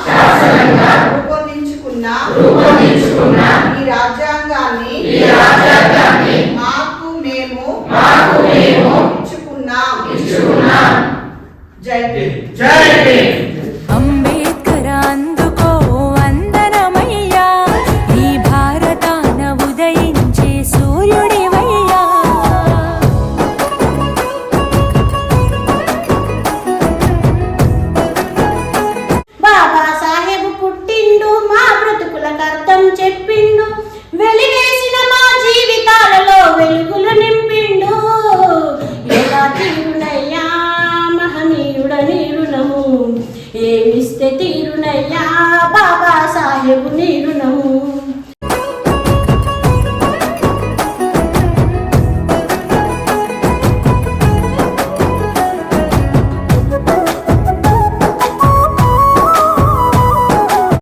శాసనంగా రూపొందించుకున్న ఈ రాజ్యాంగాన్ని మాకు మేము ఇచ్చుకున్నాం. జై భీమ్. జై భీమ్. అంబేద్కర్ అందుకో వందనమయ్యా, ఈ భారతాన ఉదయించే సూర్యుడివయ్యా. బాబా సాహెబ్ పుట్టిండు, మా బ్రతుకులకు అర్థం చెప్పిండు, వెలివేసిన మా జీవితాలలో వెలుగులు నింపిండు. ఎలా తీరునయ్యా మహనీయుడ నీ రుణము, ఏమిస్తే తీరునయ్యా బాబా సాహెబు నీ